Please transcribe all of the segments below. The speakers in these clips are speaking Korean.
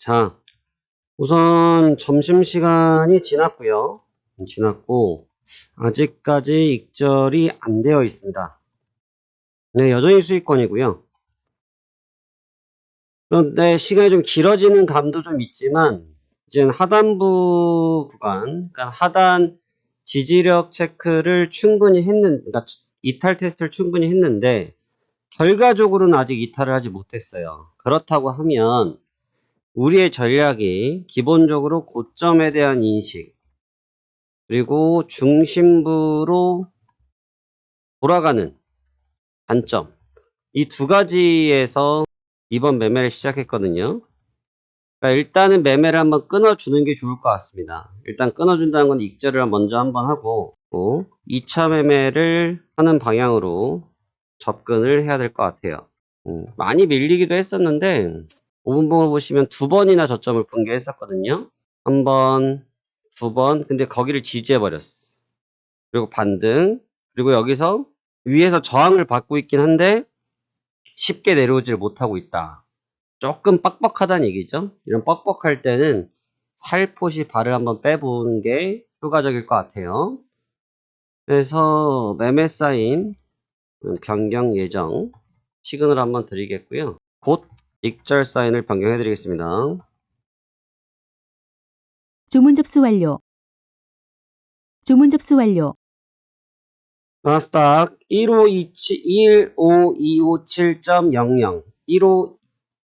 자, 우선 점심시간이 지났고요. 지났고 아직까지 익절이 안 되어 있습니다. 네, 여전히 수익권이고요. 그런데 시간이 좀 길어지는 감도 좀 있지만 이제는 하단부 구간, 그러니까 하단 지지력 체크를 충분히 그러니까 이탈 테스트를 충분히 했는데 결과적으로는 아직 이탈을 하지 못했어요. 그렇다고 하면 우리의 전략이 기본적으로 고점에 대한 인식, 그리고 중심부로 돌아가는 관점, 이 두 가지에서 이번 매매를 시작했거든요. 그러니까 일단은 매매를 한번 끊어주는 게 좋을 것 같습니다. 일단 끊어준다는 건 익절을 먼저 한번 하고 2차 매매를 하는 방향으로 접근을 해야 될 것 같아요. 많이 밀리기도 했었는데 5분봉을 보시면 두 번이나 저점을 붕괴했었거든요. 한 번, 두 번, 근데 거기를 지지해버렸어. 그리고 반등, 그리고 여기서 위에서 저항을 받고 있긴 한데 쉽게 내려오지를 못하고 있다. 조금 뻑뻑하다는 얘기죠. 이런 뻑뻑할 때는 살포시 발을 한번 빼보는 게 효과적일 것 같아요. 그래서 매매 사인 변경 예정 시그널 한번 드리겠고요. 곧 익절 사인을 변경해 드리겠습니다. 주문 접수 완료. 주문 접수 완료. 나스닥 15257.00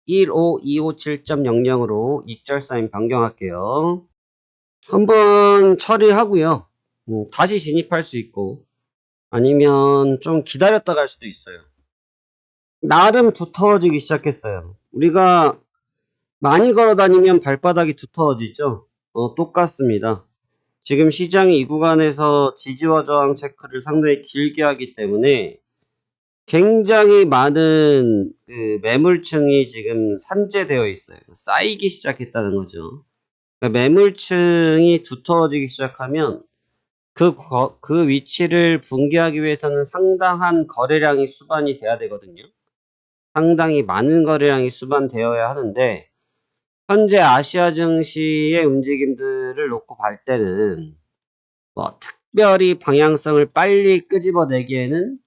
15257.00으로 익절 사인 변경할게요. 한번 처리하고요. 다시 진입할 수 있고 아니면 좀 기다렸다가 할 수도 있어요. 나름 두터워지기 시작했어요. 우리가 많이 걸어 다니면 발바닥이 두터워지죠. 똑같습니다. 지금 시장이 이 구간에서 지지와 저항 체크를 상당히 길게 하기 때문에 굉장히 많은 그 매물층이 지금 산재되어 있어요. 쌓이기 시작했다는 거죠. 그러니까 매물층이 두터워지기 시작하면 그 위치를 붕괴하기 위해서는 상당한 거래량이 수반이 돼야 되거든요. 상당히 많은 거래량이 수반되어야 하는데 현재 아시아 증시의 움직임들을 놓고 볼 때는 뭐 특별히 방향성을 빨리 끄집어내기에는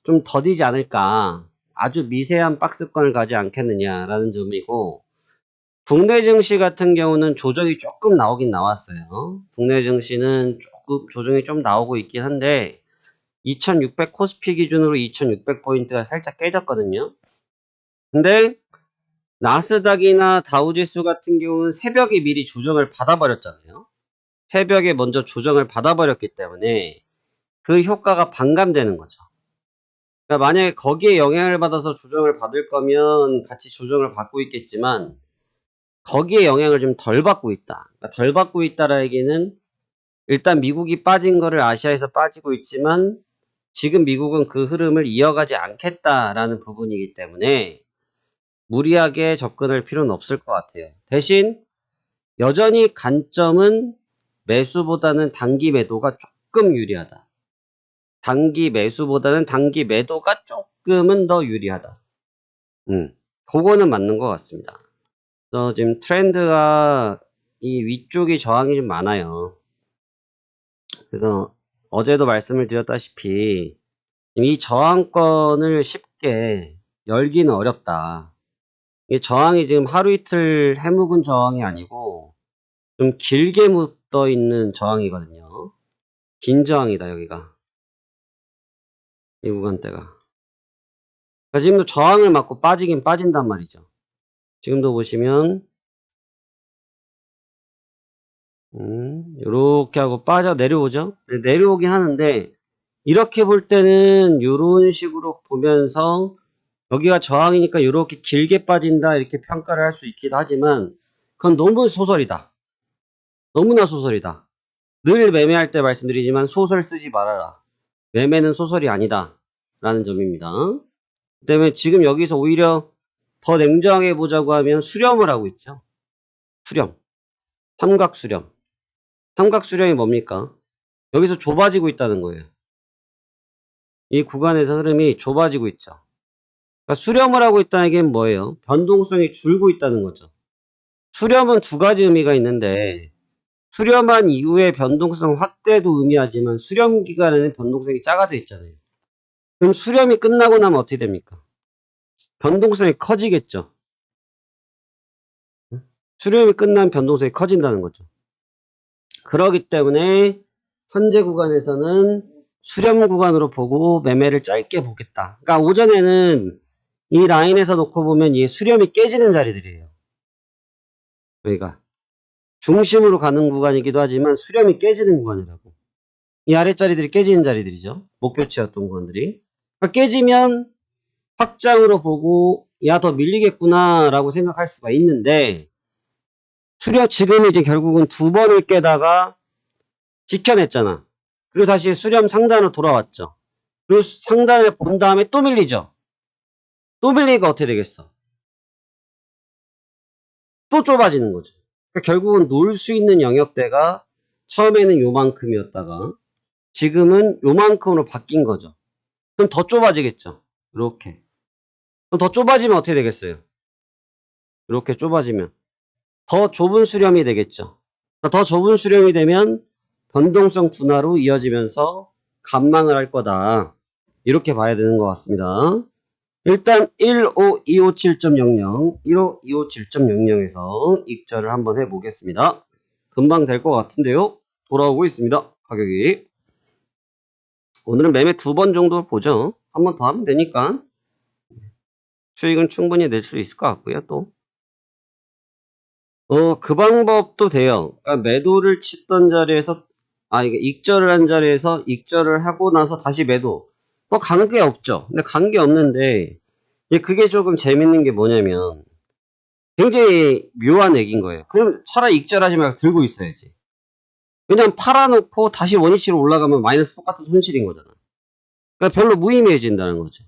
좀 더디지 않을까, 아주 미세한 박스권을 가지 않겠느냐라는 점이고, 국내 증시 같은 경우는 조정이 조금 나오긴 나왔어요. 국내 증시는 조금 조정이 좀 나오고 있긴 한데 2600 코스피 기준으로 2600포인트가 살짝 깨졌거든요. 근데 나스닥이나 다우지수 같은 경우는 새벽에 미리 조정을 받아버렸잖아요. 새벽에 먼저 조정을 받아버렸기 때문에 그 효과가 반감되는 거죠. 그러니까 만약에 거기에 영향을 받아서 조정을 받을 거면 같이 조정을 받고 있겠지만 거기에 영향을 좀 덜 받고 있다. 그러니까 덜 받고 있다라는 얘기는 일단 미국이 빠진 거를 아시아에서 빠지고 있지만 지금 미국은 그 흐름을 이어가지 않겠다라는 부분이기 때문에 무리하게 접근할 필요는 없을 것 같아요. 대신 여전히 관점은 매수보다는 단기 매도가 조금 유리하다. 단기 매수보다는 단기 매도가 조금은 더 유리하다. 그거는 맞는 것 같습니다. 그래서 지금 트렌드가 이 위쪽이 저항이 좀 많아요. 그래서 어제도 말씀을 드렸다시피 이 저항권을 쉽게 열기는 어렵다. 이 저항이 지금 하루 이틀 해묵은 저항이 아니고 좀 길게 묻어 있는 저항이거든요. 긴 저항이다, 여기가. 이 구간대가. 그러니까 지금도 저항을 맞고 빠지긴 빠진단 말이죠. 지금도 보시면 이렇게 하고 빠져 내려오죠. 내려오긴 하는데 이렇게 볼 때는 이런 식으로 보면서 여기가 저항이니까 이렇게 길게 빠진다 이렇게 평가를 할 수 있기도 하지만 그건 너무 소설이다. 너무나 소설이다. 늘 매매할 때 말씀드리지만 소설 쓰지 말아라. 매매는 소설이 아니다 라는 점입니다. 그 때문에 지금 여기서 오히려 더 냉정하게 보자고 하면 수렴을 하고 있죠. 수렴. 삼각수렴. 삼각수렴이 뭡니까? 여기서 좁아지고 있다는 거예요. 이 구간에서 흐름이 좁아지고 있죠. 그러니까 수렴을 하고 있다는 게 뭐예요? 변동성이 줄고 있다는 거죠. 수렴은 두 가지 의미가 있는데 수렴한 이후의 변동성 확대도 의미하지만 수렴 기간에는 변동성이 작아져 있잖아요. 그럼 수렴이 끝나고 나면 어떻게 됩니까? 변동성이 커지겠죠. 수렴이 끝나면 변동성이 커진다는 거죠. 그렇기 때문에 현재 구간에서는 수렴 구간으로 보고 매매를 짧게 보겠다. 그러니까 오전에는 이 라인에서 놓고 보면 이 수렴이 깨지는 자리들이에요. 여기가 중심으로 가는 구간이기도 하지만 수렴이 깨지는 구간이라고. 이 아랫자리들이 깨지는 자리들이죠. 목표치였던 구간들이. 그러니까 깨지면 확장으로 보고 야 더 밀리겠구나 라고 생각할 수가 있는데 수렴 지금 이제 결국은 두 번을 깨다가 지켜냈잖아. 그리고 다시 수렴 상단으로 돌아왔죠. 그리고 상단을 본 다음에 또 밀리죠. 또 밀리니까 어떻게 되겠어? 또 좁아지는 거죠. 그러니까 결국은 놓을 수 있는 영역대가 처음에는 요만큼이었다가 지금은 요만큼으로 바뀐 거죠. 그럼 더 좁아지겠죠. 이렇게. 그럼 더 좁아지면 어떻게 되겠어요? 이렇게 좁아지면 더 좁은 수렴이 되겠죠. 더 좁은 수렴이 되면 변동성 둔화로 이어지면서 감망을 할 거다. 이렇게 봐야 되는 것 같습니다. 일단 15257.00, 15257.00에서 익절을 한번 해보겠습니다. 금방 될 것 같은데요. 돌아오고 있습니다. 가격이. 오늘은 매매 두 번 정도 보죠. 한 번 더 하면 되니까 수익은 충분히 낼 수 있을 것 같고요. 또 그 방법도 돼요. 그러니까 매도를 치던 자리에서 이게 익절을 한 자리에서 익절을 하고 나서 다시 매도. 뭐 관계 없죠. 근데 관계 없는데 그게 조금 재밌는 게 뭐냐면 굉장히 묘한 얘기인 거예요. 그럼 차라리 익절하지 말고 들고 있어야지. 왜냐면 팔아놓고 다시 원위치로 올라가면 마이너스 똑같은 손실인 거잖아. 그러니까 별로 무의미해진다는 거죠.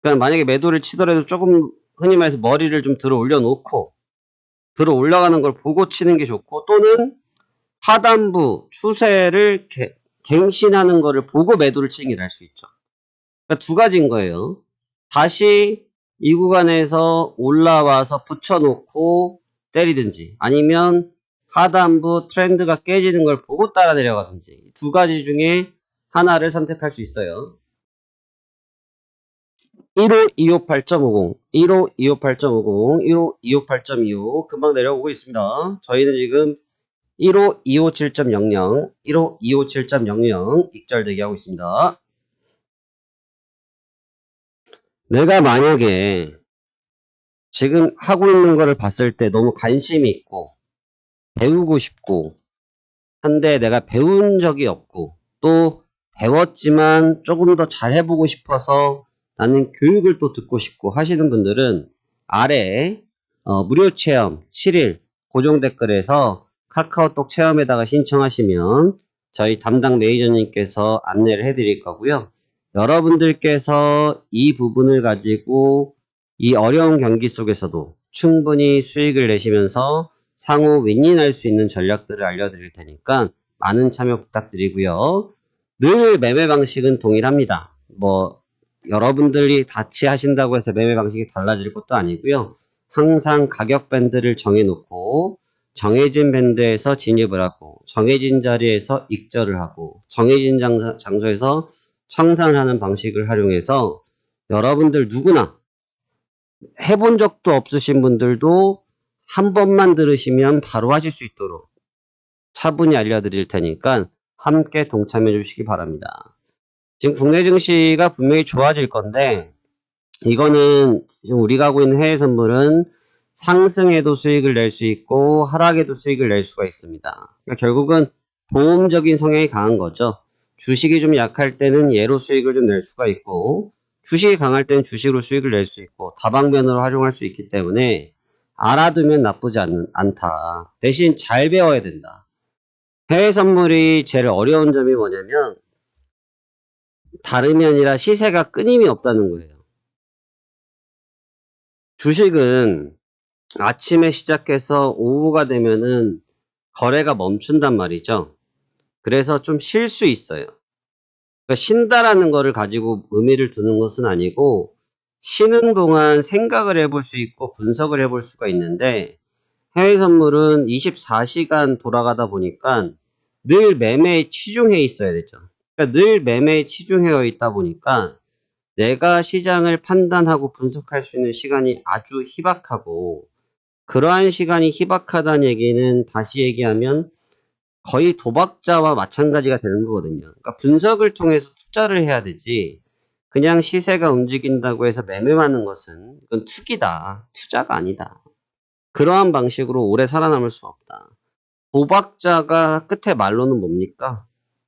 그러니까 만약에 매도를 치더라도 조금 흔히 말해서 머리를 좀 들어 올려놓고 들어 올라가는 걸 보고 치는 게 좋고 또는 하단부 추세를 갱신하는 거를 보고 매도를 치는 게 나을 수 있죠. 그러니까 두 가지인 거예요. 다시 이 구간에서 올라와서 붙여놓고 때리든지 아니면 하단부 트렌드가 깨지는 걸 보고 따라 내려가든지 두 가지 중에 하나를 선택할 수 있어요. 15258.50, 15258.50, 15258.25 금방 내려오고 있습니다. 저희는 지금 15257.00, 15257.00 익절 대기하고 있습니다. 내가 만약에 지금 하고 있는 거를 봤을 때 너무 관심이 있고 배우고 싶고 한데 내가 배운 적이 없고 또 배웠지만 조금 더 잘해보고 싶어서 나는 교육을 또 듣고 싶고 하시는 분들은 아래 무료 체험 7일 고정 댓글에서 카카오톡 체험에다가 신청하시면 저희 담당 매니저님께서 안내를 해드릴 거고요. 여러분들께서 이 부분을 가지고 이 어려운 경기 속에서도 충분히 수익을 내시면서 상호 윈윈할 수 있는 전략들을 알려드릴 테니까 많은 참여 부탁드리고요. 늘 매매 방식은 동일합니다. 여러분들이 같이 하신다고 해서 매매 방식이 달라질 것도 아니고요. 항상 가격 밴드를 정해놓고 정해진 밴드에서 진입을 하고 정해진 자리에서 익절을 하고 정해진 장소에서 청산을 하는 방식을 활용해서 여러분들 누구나 해본 적도 없으신 분들도 한 번만 들으시면 바로 하실 수 있도록 차분히 알려드릴 테니까 함께 동참해 주시기 바랍니다. 지금 국내 증시가 분명히 좋아질 건데 이거는 지금 우리가 하고 있는 해외 선물은 상승에도 수익을 낼 수 있고 하락에도 수익을 낼 수가 있습니다. 그러니까 결국은 보험적인 성향이 강한 거죠. 주식이 좀 약할 때는 얘로 수익을 좀 낼 수가 있고 주식이 강할 때는 주식으로 수익을 낼 수 있고 다방면으로 활용할 수 있기 때문에 알아두면 나쁘지 않다. 대신 잘 배워야 된다. 해외 선물이 제일 어려운 점이 뭐냐면 다름이 아니라 시세가 끊임이 없다는 거예요. 주식은 아침에 시작해서 오후가 되면은 거래가 멈춘단 말이죠. 그래서 좀 쉴 수 있어요. 그러니까 쉰다라는 거를 가지고 의미를 두는 것은 아니고 쉬는 동안 생각을 해볼 수 있고 분석을 해볼 수가 있는데 해외 선물은 24시간 돌아가다 보니까 늘 매매에 치중해 있어야 되죠. 그러니까 늘 매매에 치중해 있다 보니까 내가 시장을 판단하고 분석할 수 있는 시간이 아주 희박하고, 그러한 시간이 희박하다는 얘기는 다시 얘기하면 거의 도박자와 마찬가지가 되는 거거든요. 그러니까 분석을 통해서 투자를 해야 되지, 그냥 시세가 움직인다고 해서 매매하는 것은 이건 투기다. 투자가 아니다. 그러한 방식으로 오래 살아남을 수 없다. 도박자가 끝에 말로는 뭡니까?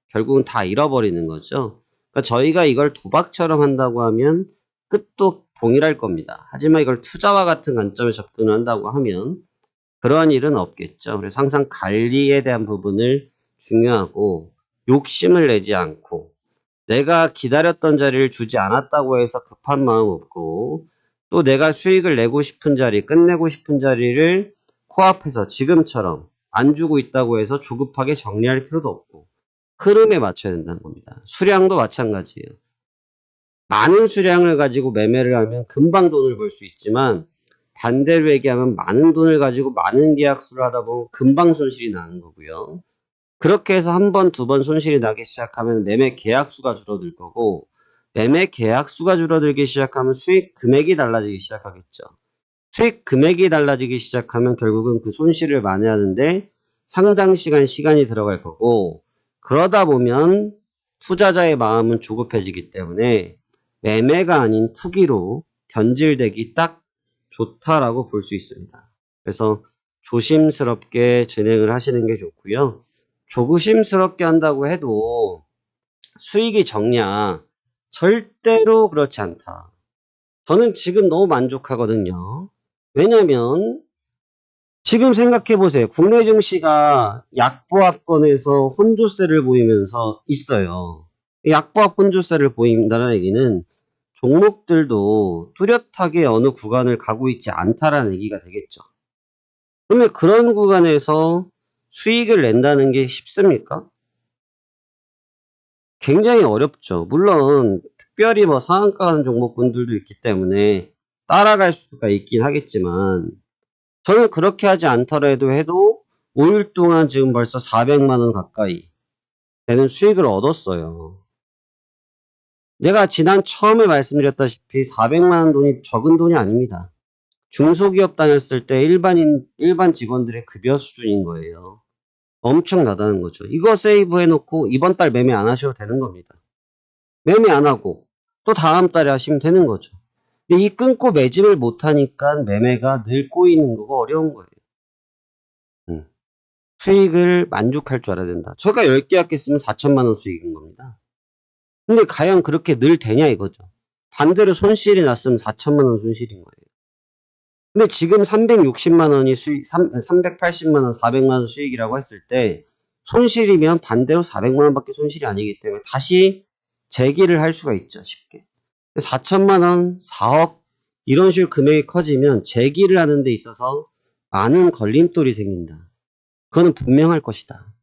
결국은 다 잃어버리는 거죠. 그러니까 저희가 이걸 도박처럼 한다고 하면 끝도 동일할 겁니다. 하지만 이걸 투자와 같은 관점에 접근을 한다고 하면 그러한 일은 없겠죠. 그래서 항상 관리에 대한 부분을 중요하고, 욕심을 내지 않고, 내가 기다렸던 자리를 주지 않았다고 해서 급한 마음 없고, 또 내가 수익을 내고 싶은 자리, 끝내고 싶은 자리를 코앞에서 지금처럼 안 주고 있다고 해서 조급하게 정리할 필요도 없고, 흐름에 맞춰야 된다는 겁니다. 수량도 마찬가지예요. 많은 수량을 가지고 매매를 하면 금방 돈을 벌 수 있지만, 반대로 얘기하면 많은 돈을 가지고 많은 계약수를 하다 보면 금방 손실이 나는 거고요. 그렇게 해서 한 번, 두 번 손실이 나기 시작하면 매매 계약수가 줄어들 거고, 매매 계약수가 줄어들기 시작하면 수익 금액이 달라지기 시작하겠죠. 수익 금액이 달라지기 시작하면 결국은 그 손실을 만회하는데 상당 시간이 들어갈 거고, 그러다 보면 투자자의 마음은 조급해지기 때문에 매매가 아닌 투기로 변질되기 딱 좋다라고 볼 수 있습니다. 그래서 조심스럽게 진행을 하시는 게 좋고요. 조심스럽게 한다고 해도 수익이 적냐? 절대로 그렇지 않다. 저는 지금 너무 만족하거든요. 왜냐면 지금 생각해 보세요. 국내 증시가 약보합권에서 혼조세를 보이면서 있어요. 약보합 혼조세를 보인다는 얘기는 종목들도 뚜렷하게 어느 구간을 가고 있지 않다라는 얘기가 되겠죠. 그러면 그런 구간에서 수익을 낸다는 게 쉽습니까? 굉장히 어렵죠. 물론 특별히 뭐 상한가 가는 종목군들도 있기 때문에 따라갈 수가 있긴 하겠지만, 저는 그렇게 하지 않더라도 해도 5일 동안 지금 벌써 400만 원 가까이 되는 수익을 얻었어요. 내가 지난 처음에 말씀드렸다시피 400만 원 돈이 적은 돈이 아닙니다. 중소기업 다녔을 때 일반 직원들의 급여 수준인 거예요. 엄청나다는 거죠. 이거 세이브 해놓고 이번 달 매매 안 하셔도 되는 겁니다. 매매 안 하고 또 다음 달에 하시면 되는 거죠. 근데 이 끊고 매집을 못하니까 매매가 늘 꼬이는 거고 어려운 거예요. 수익을 만족할 줄 알아야 된다. 저가 10개 했으면 4천만 원 수익인 겁니다. 근데 과연 그렇게 늘 되냐 이거죠. 반대로 손실이 났으면 4천만 원 손실인 거예요. 근데 지금 360만 원이 수익, 380만 원, 400만 원 수익이라고 했을 때 손실이면 반대로 400만 원밖에 손실이 아니기 때문에 다시 재기를 할 수가 있죠. 쉽게. 4천만 원, 4억 이런 식으로 금액이 커지면 재기를 하는 데 있어서 많은 걸림돌이 생긴다. 그거는 분명할 것이다.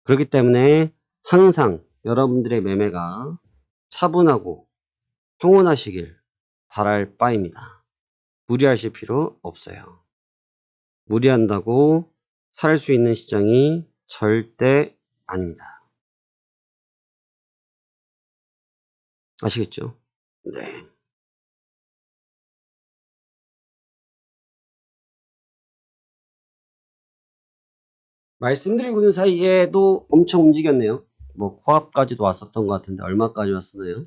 그렇기 때문에 항상 여러분들의 매매가 차분하고 평온하시길 바랄 바입니다. 무리하실 필요 없어요. 무리한다고 살 수 있는 시장이 절대 아닙니다. 아시겠죠? 네. 말씀드리고 있는 사이에도 엄청 움직였네요. 뭐 코앞까지도 왔었던 것 같은데 얼마까지 왔었나요?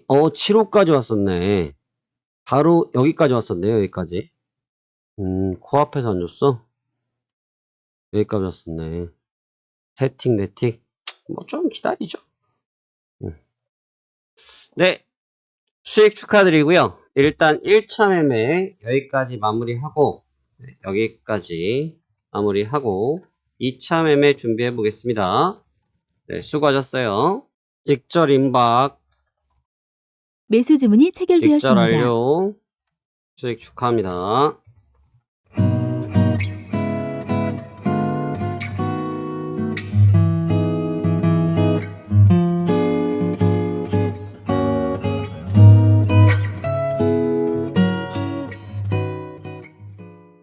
7호까지 왔었네. 바로 여기까지 왔었네요. 여기까지. 코앞에서 안 줬어? 여기까지 왔었네. 세팅, 네틱. 뭐 좀 기다리죠. 네. 수익 축하드리고요. 일단 1차 매매 여기까지 마무리하고, 여기까지 마무리하고 2차 매매 준비해 보겠습니다. 네, 수고하셨어요. 익절 임박, 매수 주문이 익절 체결되었습니다. 완료, 수익 축하합니다.